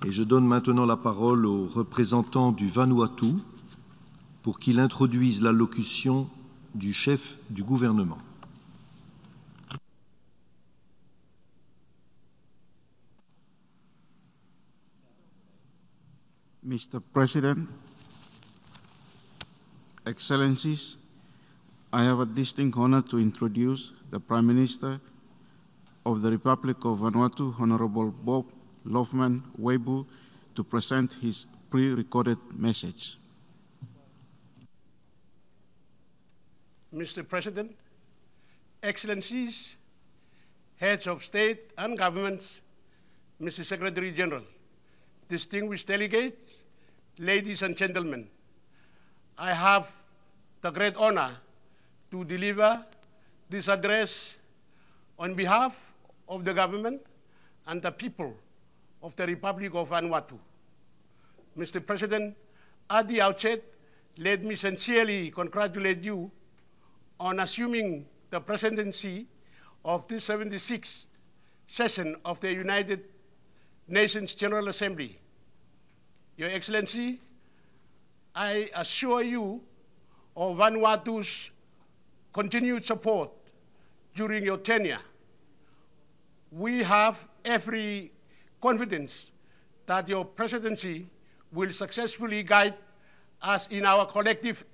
Et je donne maintenant la parole au représentant du Vanuatu pour qu'il introduise l'allocution du chef du gouvernement. Mr. President, Excellencies, I have a distinct honor to introduce the Prime Minister of the Republic of Vanuatu, Honorable Bob Loughman Weibur, to present his pre-recorded message. Mr. President, Excellencies, Heads of State and Governments, Mr. Secretary General, distinguished delegates, ladies and gentlemen, I have the great honor to deliver this address on behalf of the government and the people of the Republic of Vanuatu. Mr. President, at the outset, let me sincerely congratulate you on assuming the presidency of this 76th session of the United Nations General Assembly. Your Excellency, I assure you of Vanuatu's continued support during your tenure. We have every confidence that your presidency will successfully guide us in our collective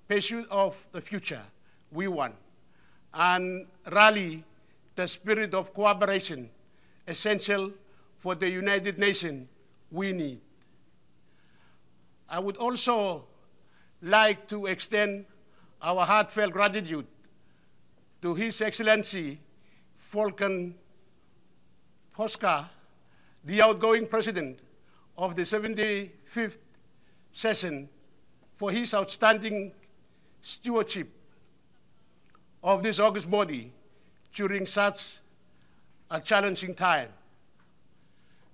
pursuit of the future we want and rally the spirit of cooperation essential for the United Nations we need. I would also like to extend our heartfelt gratitude to His Excellency Volkan Posca, the outgoing president of the 75th session, for his outstanding stewardship of this august body during such a challenging time.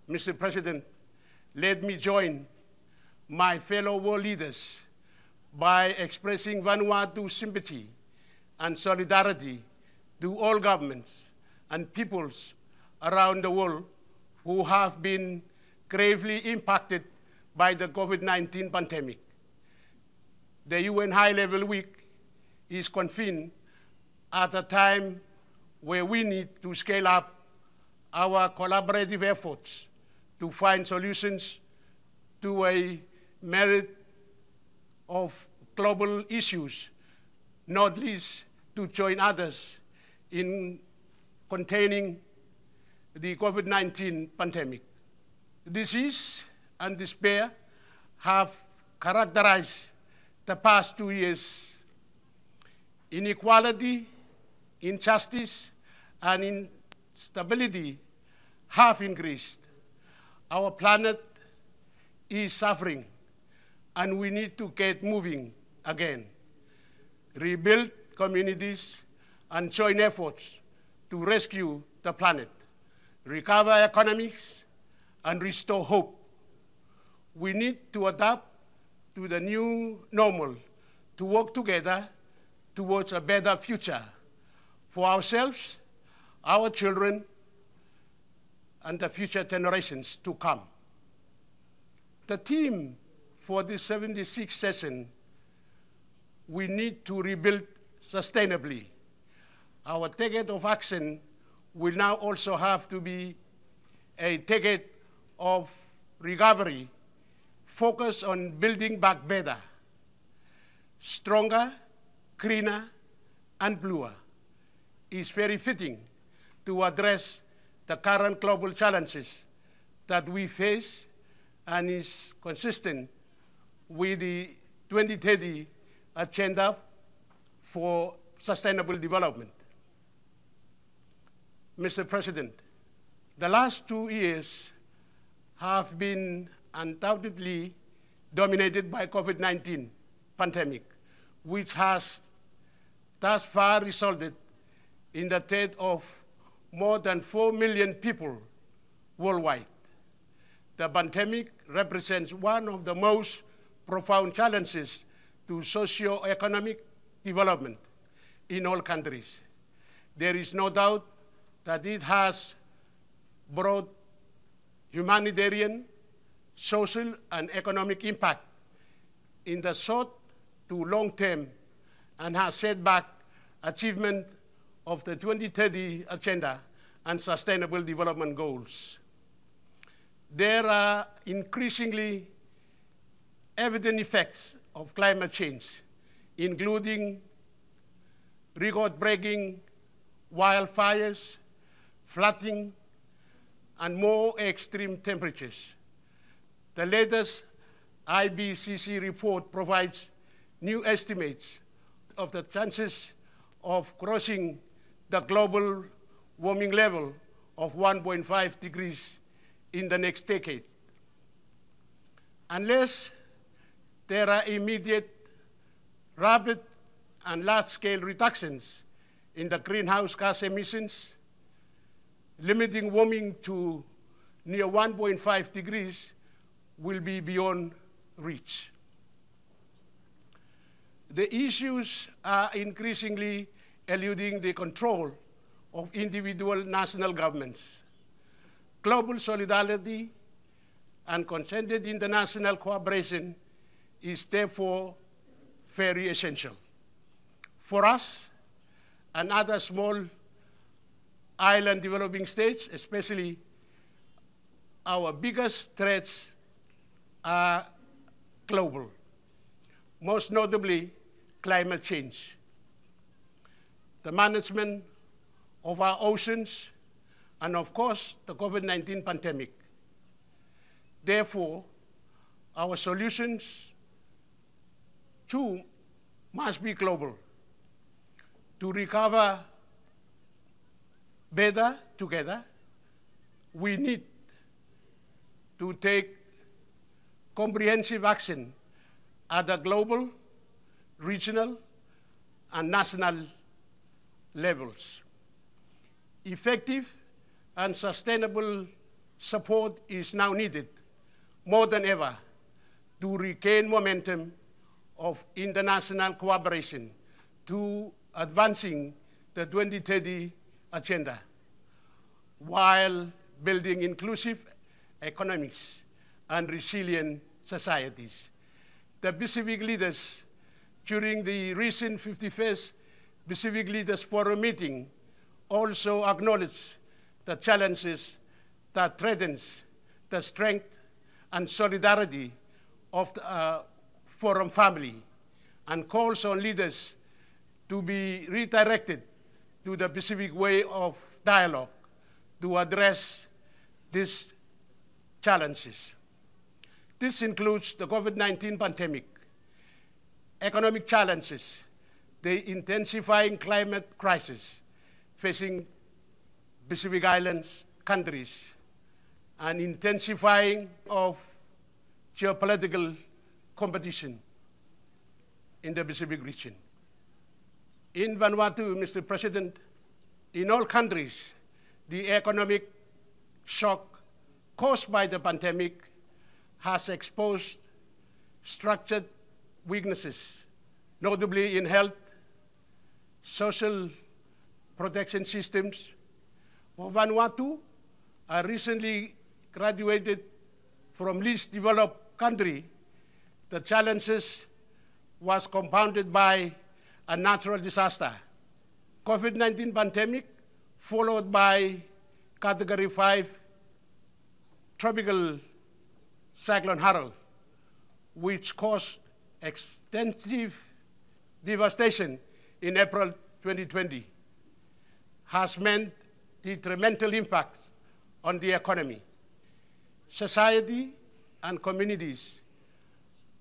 Mr. President, let me join my fellow world leaders by expressing Vanuatu's sympathy and solidarity to all governments and peoples around the world who have been gravely impacted by the COVID-19 pandemic. The UN High-Level Week is convened at a time where we need to scale up our collaborative efforts to find solutions to a myriad of global issues, not least to join others in containing the COVID-19 pandemic. Disease and despair have characterized the past 2 years. Inequality, injustice, and instability have increased. Our planet is suffering, and we need to get moving again. Rebuild communities and join efforts to rescue the planet, recover economics, and restore hope. We need to adapt to the new normal to work together towards a better future for ourselves, our children, and the future generations to come. The theme for this 76th session, we need to rebuild sustainably. Our decade of action will now also have to be a decade of recovery, focused on building back better, stronger, greener, and bluer. Is very fitting to address the current global challenges that we face and is consistent with the 2030 Agenda for Sustainable Development. Mr. President, the last 2 years have been undoubtedly dominated by COVID-19 pandemic, which has thus far resulted in the death of more than 4 million people worldwide. The pandemic represents one of the most profound challenges to socio-economic development in all countries. There is no doubt that it has brought humanitarian social and economic impact in the short to long term and has set back achievement of the 2030 Agenda and Sustainable Development Goals. There are increasingly evident effects of climate change, including record-breaking wildfires, flooding, and more extreme temperatures. The latest IPCC report provides new estimates of the chances of crossing the global warming level of 1.5 degrees in the next decade. Unless there are immediate, rapid, and large-scale reductions in the greenhouse gas emissions, limiting warming to near 1.5 degrees will be beyond reach. The issues are increasingly eluding the control of individual national governments. Global solidarity and concerted international cooperation is therefore very essential. For us and other small island developing states, especially, our biggest threats are global, most notably climate change, the management of our oceans, and of course, the COVID-19 pandemic. Therefore, our solutions too must be global. To recover better together, we need to take comprehensive action at the global, regional, and national levels. Effective and sustainable support is now needed more than ever to regain momentum of international cooperation to advancing the 2030 Agenda, while building inclusive economies and resilient societies. The Pacific leaders, during the recent 51st Pacific Leaders Forum meeting, also acknowledged the challenges that threatens the strength and solidarity of the Forum family, and calls on leaders to be redirected to the Pacific way of dialogue to address these challenges. This includes the COVID-19 pandemic, economic challenges, the intensifying climate crisis facing Pacific Islands countries, and intensifying of geopolitical competition in the Pacific region. In Vanuatu, Mr. President, in all countries, the economic shock caused by the pandemic has exposed structured weaknesses, notably in health, social protection systems. For Vanuatu, a recently graduated from least developed country, the challenges was compounded by a natural disaster, COVID-19 pandemic, followed by Category 5 tropical cyclone Harold, which caused extensive devastation in April 2020, has meant detrimental impacts on the economy, society, and communities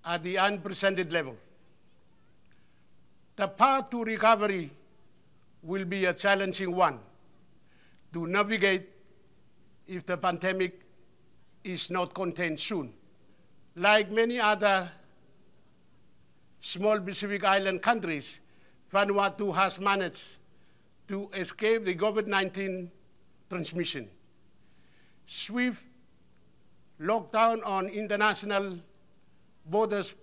at the unprecedented level. The path to recovery will be a challenging one to navigate if the pandemic is not contained soon. Like many other small Pacific Island countries, Vanuatu has managed to escape the COVID-19 transmission. Swift lockdown on international borders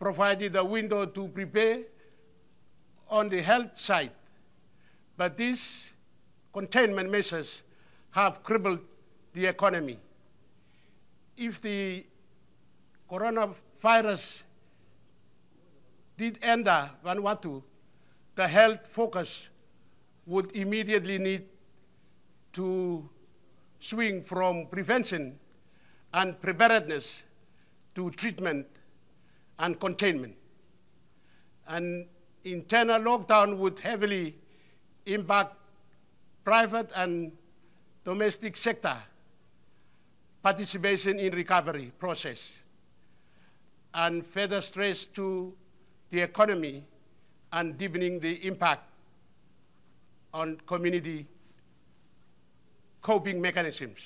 provided a window to prepare on the health side, but these containment measures have crippled the economy. If the coronavirus did enter Vanuatu, the health focus would immediately need to swing from prevention and preparedness to treatment and containment. An internal lockdown would heavily impact private and domestic sector participation in recovery process and further stress to the economy and deepening the impact on community coping mechanisms.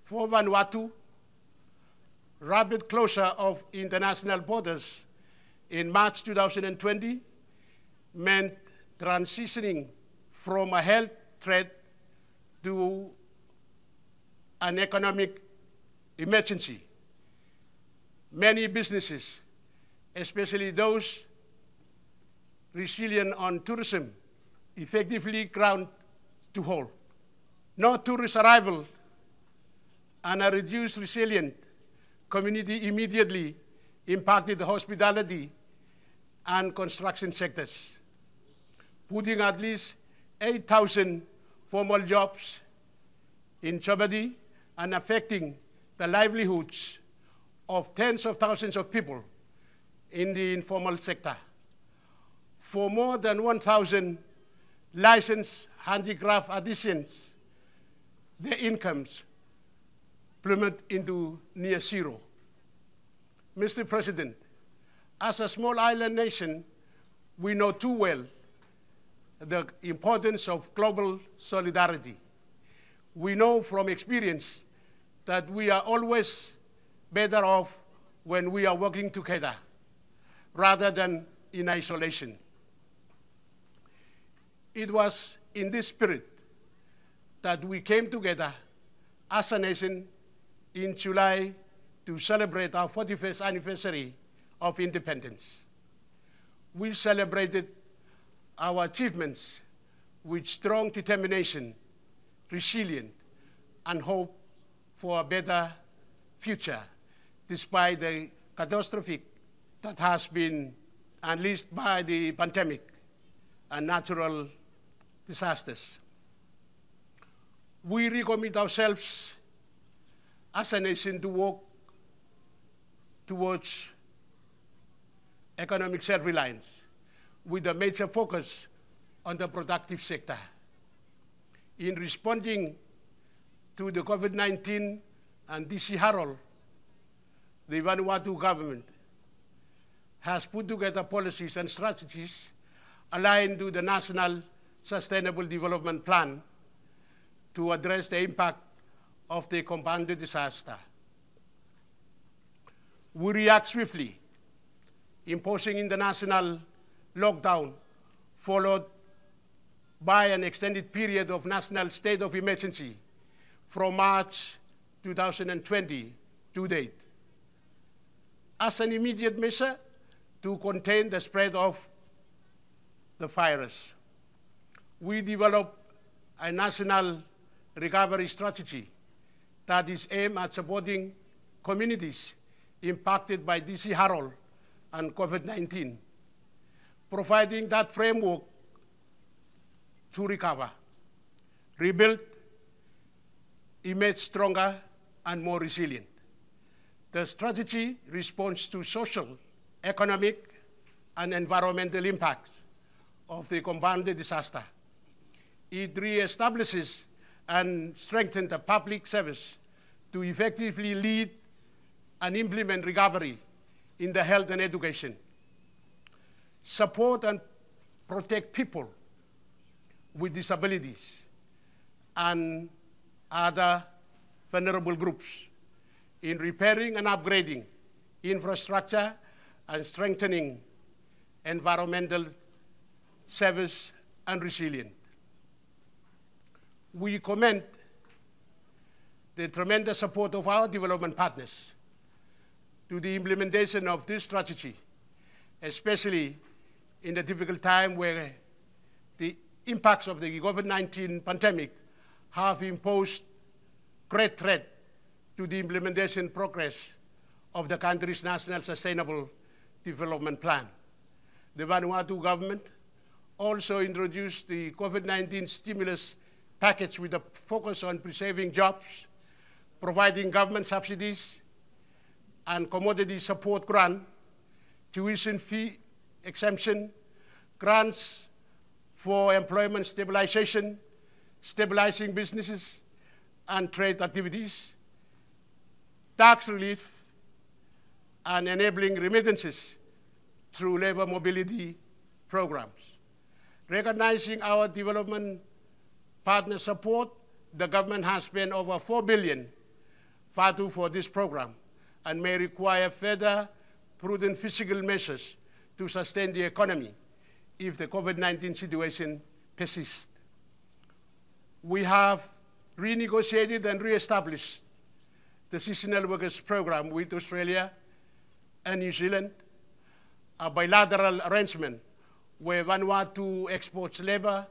For Vanuatu, rapid closure of international borders in March 2020 meant transitioning from a health threat to an economic emergency. Many businesses, especially those resilient on tourism, effectively ground to halt. No tourist arrival and a reduced resilient community immediately impacted the hospitality and construction sectors, putting at least 8,000 formal jobs in jeopardy and affecting the livelihoods of tens of thousands of people in the informal sector. For more than 1,000 licensed handicraft artisans, their incomes plummet into near zero. Mr. President, as a small island nation, we know too well the importance of global solidarity. We know from experience that we are always better off when we are working together rather than in isolation. It was in this spirit that we came together as a nation in July to celebrate our 41st anniversary of independence. We celebrated our achievements with strong determination, resilience, and hope for a better future, despite the catastrophe that has been unleashed by the pandemic and natural disasters. We recommit ourselves as a nation to work towards economic self-reliance with a major focus on the productive sector. In responding to the COVID-19 and DC Harold, the Vanuatu government has put together policies and strategies aligned to the National Sustainable Development Plan to address the impact of the compounded disaster. We react swiftly, imposing international lockdown, followed by an extended period of national state of emergency from March 2020 to date. As an immediate measure to contain the spread of the virus, we developed a national recovery strategy that is aimed at supporting communities impacted by DC Harold and COVID-19, providing that framework to recover, rebuild, emerge stronger and more resilient. The strategy responds to social, economic, and environmental impacts of the compounded disaster. It reestablishes and strengthens the public service to effectively lead and implement recovery in the health and education, support and protect people with disabilities and other vulnerable groups in repairing and upgrading infrastructure and strengthening environmental service and resilience. We commend the tremendous support of our development partners to the implementation of this strategy, especially in the difficult time where the impacts of the COVID-19 pandemic have imposed great threat to the implementation progress of the country's National Sustainable Development Plan. The Vanuatu government also introduced the COVID-19 stimulus package with a focus on preserving jobs, providing government subsidies and commodity support grant, tuition fee exemption, grants for employment stabilization, stabilizing businesses and trade activities, tax relief, and enabling remittances through labor mobility programs. Recognizing our development partner support, the government has spent over 4 billion FATU for this program and may require further prudent fiscal measures to sustain the economy if the COVID-19 situation persists. We have renegotiated and reestablished the seasonal workers program with Australia and New Zealand, a bilateral arrangement where Vanuatu exports labor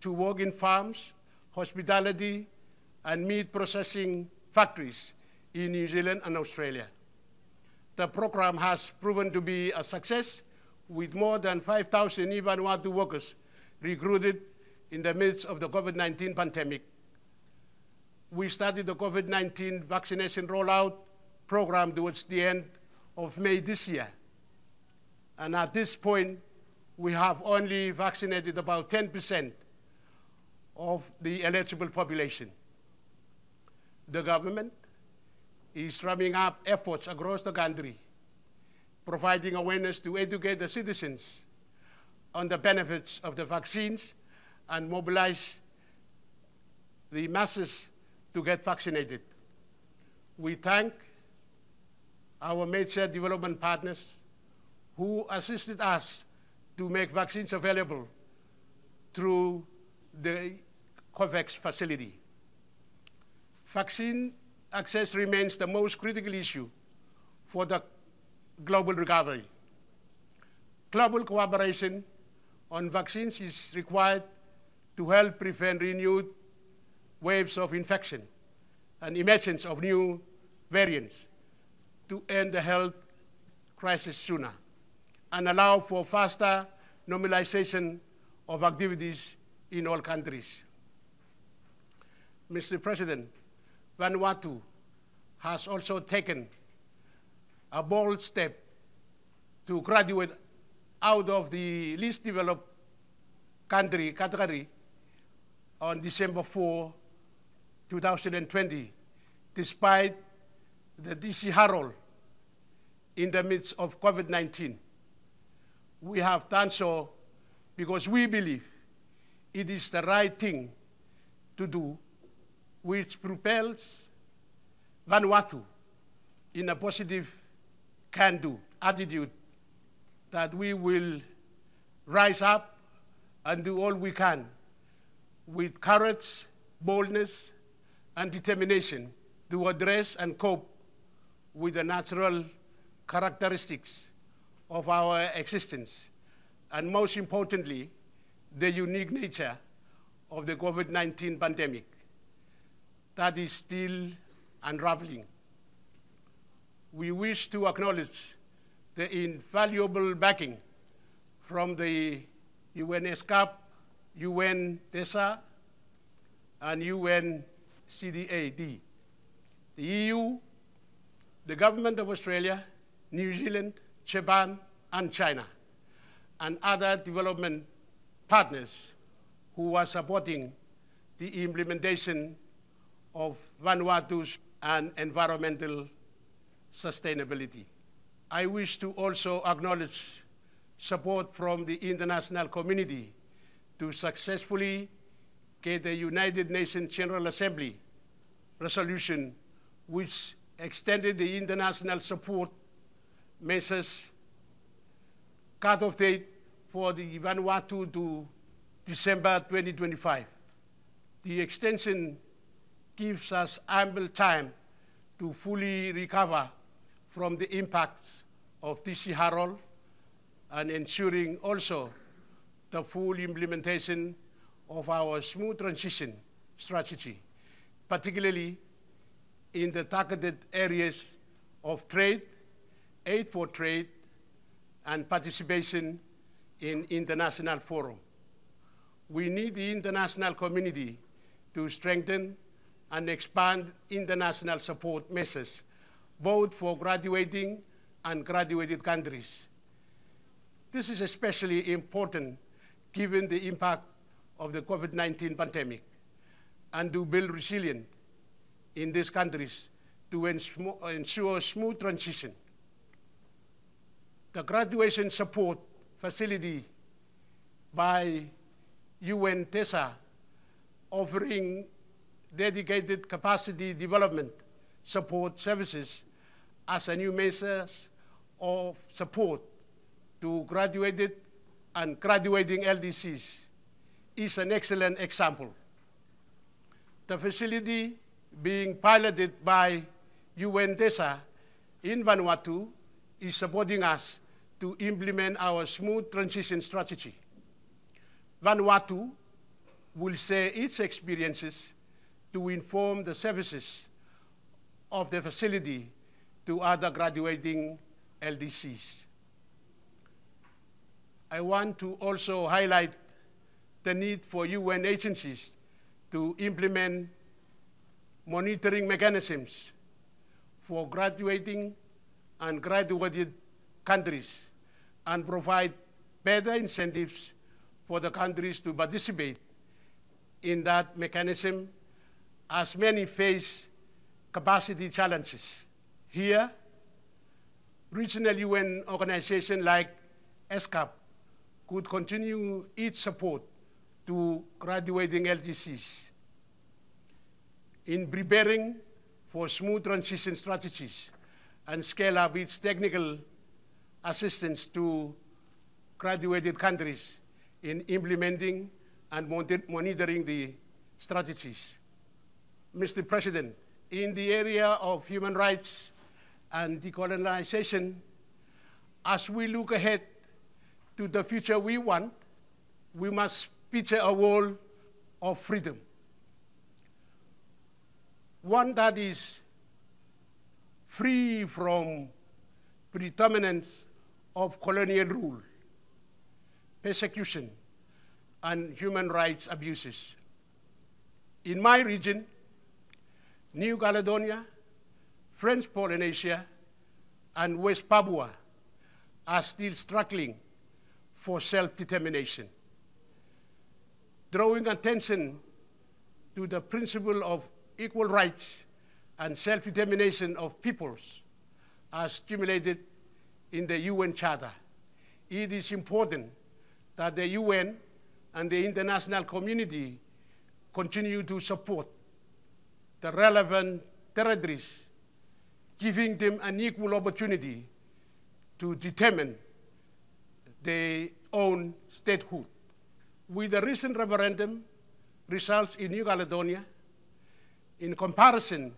to work in farms, hospitality, and meat processing factories in New Zealand and Australia. The program has proven to be a success with more than 5,000 Vanuatu workers recruited in the midst of the COVID-19 pandemic. We started the COVID-19 vaccination rollout program towards the end of May this year. And at this point, we have only vaccinated about 10% of the eligible population. The government is ramping up efforts across the country, providing awareness to educate the citizens on the benefits of the vaccines and mobilize the masses to get vaccinated. We thank our major development partners who assisted us to make vaccines available through the COVAX facility. Vaccine access remains the most critical issue for the global recovery. Global cooperation on vaccines is required to help prevent renewed waves of infection and emergence of new variants to end the health crisis sooner and allow for faster normalization of activities in all countries. Mr. President, Vanuatu has also taken a bold step to graduate out of the least developed country category on December 4, 2020, despite the DC Harold in the midst of COVID-19. We have done so because we believe it is the right thing to do, which propels Vanuatu in a positive can-do attitude that we will rise up and do all we can with courage, boldness, and determination to address and cope with the natural characteristics of our existence, and most importantly, the unique nature of the COVID-19 pandemic that is still unraveling. We wish to acknowledge the invaluable backing from the UNESCAP, UN-TESA, and UNCDAD, the EU, the government of Australia, New Zealand, Japan, and China, and other development partners who are supporting the implementation of Vanuatu's and environmental sustainability. I wish to also acknowledge support from the international community to successfully get the United Nations General Assembly resolution which extended the international support measures cut-off date for the Vanuatu to December 2025. The extension gives us ample time to fully recover from the impacts of DC Harold and ensuring also the full implementation of our smooth transition strategy, particularly in the targeted areas of trade, aid for trade, and participation in international forum. We need the international community to strengthen and expand international support measures, both for graduating and graduated countries. This is especially important given the impact of the COVID-19 pandemic, and to build resilience in these countries to ensure smooth transition. The graduation support facility by UNGA, offering dedicated capacity development support services as a new measure of support to graduated and graduating LDCs, is an excellent example. The facility being piloted by UNGA in Vanuatu is supporting us to implement our smooth transition strategy. Vanuatu will share its experiences to inform the services of the facility to other graduating LDCs. I want to also highlight the need for UN agencies to implement monitoring mechanisms for graduating and graduated countries and provide better incentives for the countries to participate in that mechanism, as many face capacity challenges. Here, regional UN organizations like ESCAP could continue its support to graduating LDCs in preparing for smooth transition strategies and scale up its technical assistance to graduated countries in implementing and monitoring the strategies. Mr. President, in the area of human rights and decolonization, as we look ahead to the future we want, we must picture a world of freedom. One that is free from predominance of colonial rule, persecution, and human rights abuses. In my region, New Caledonia, French Polynesia, and West Papua are still struggling for self-determination. Drawing attention to the principle of equal rights and self-determination of peoples as stimulated in the UN Charter, it is important that the UN and the international community continue to support the relevant territories, giving them an equal opportunity to determine their own statehood. With the recent referendum results in New Caledonia, in comparison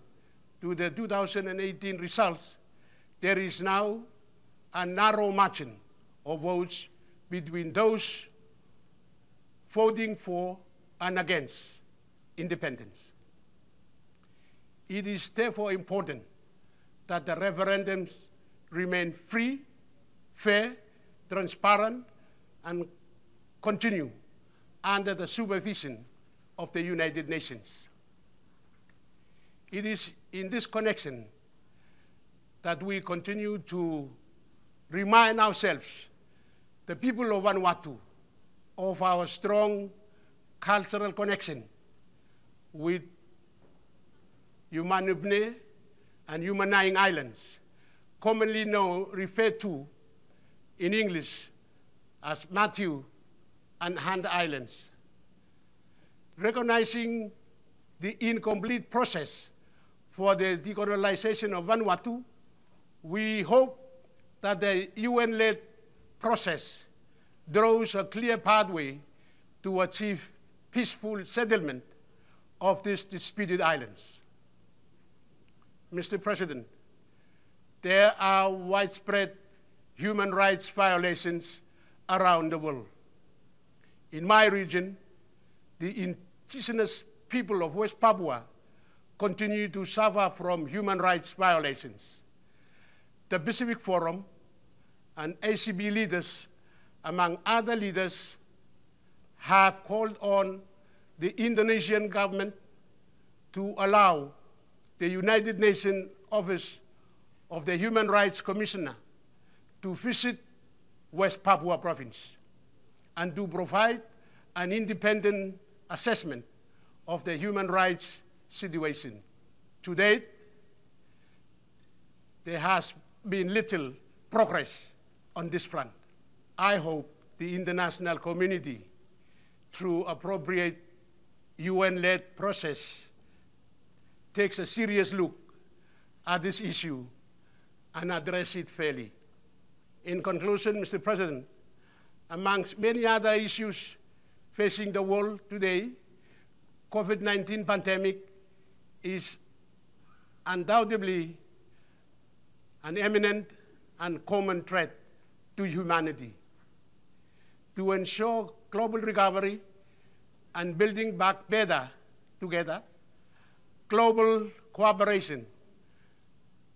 to the 2018 results, there is now a narrow margin of votes between those voting for and against independence. It is therefore important that the referendums remain free, fair, transparent, and continue under the supervision of the United Nations. It is in this connection that we continue to remind ourselves, the people of Vanuatu, of our strong cultural connection with Humanubne and Humanaying Islands, commonly referred to in English as Matthew and Hand Islands. Recognizing the incomplete process for the decolonization of Vanuatu, we hope that the UN-led process draws a clear pathway to achieve peaceful settlement of these disputed islands. Mr. President, there are widespread human rights violations around the world. In my region, the indigenous people of West Papua continue to suffer from human rights violations. the Pacific Forum and ACB leaders, among other leaders, have called on the Indonesian government to allow the United Nations Office of the Human Rights Commissioner to visit West Papua Province and to provide an independent assessment of the human rights situation. To date, there has been little progress on this front. I hope the international community, through appropriate UN-led process, takes a serious look at this issue and address it fairly. In conclusion, Mr. President, amongst many other issues facing the world today, COVID-19 pandemic is undoubtedly an imminent and common threat to humanity. To ensure global recovery and building back better together, global cooperation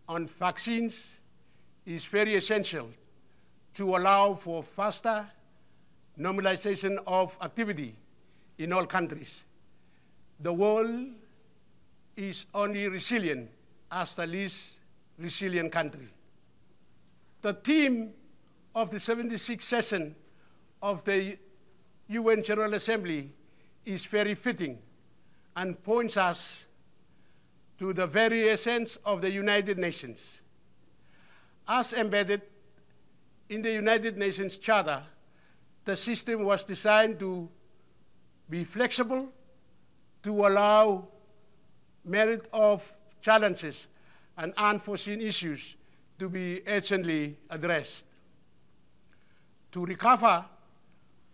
on vaccines is very essential to allow for faster normalization of activity in all countries. The world is only resilient as the least resilient country. The theme of the 76th session of the UN General Assembly is very fitting and points us to the very essence of the United Nations. As embedded in the United Nations Charter, the system was designed to be flexible, to allow merit of challenges and unforeseen issues to be urgently addressed. To recover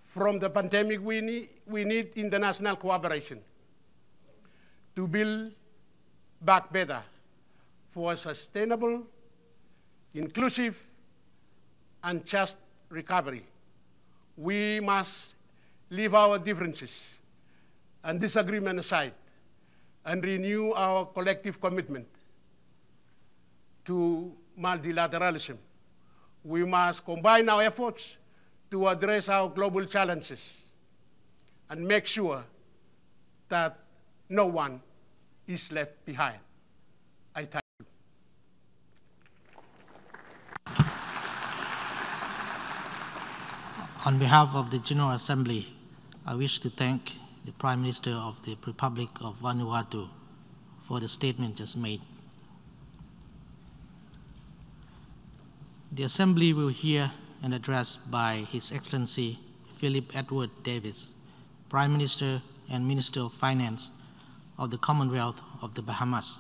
from the pandemic, we need international cooperation to build back better for a sustainable, inclusive, and just recovery. We must leave our differences and disagreement aside and renew our collective commitment to multilateralism. We must combine our efforts to address our global challenges and make sure that no one is left behind. I thank you. On behalf of the General Assembly, I wish to thank the Prime Minister of the Republic of Vanuatu for the statement just made. The Assembly will hear an address by His Excellency Philip Edward Davis, Prime Minister and Minister of Finance of the Commonwealth of the Bahamas.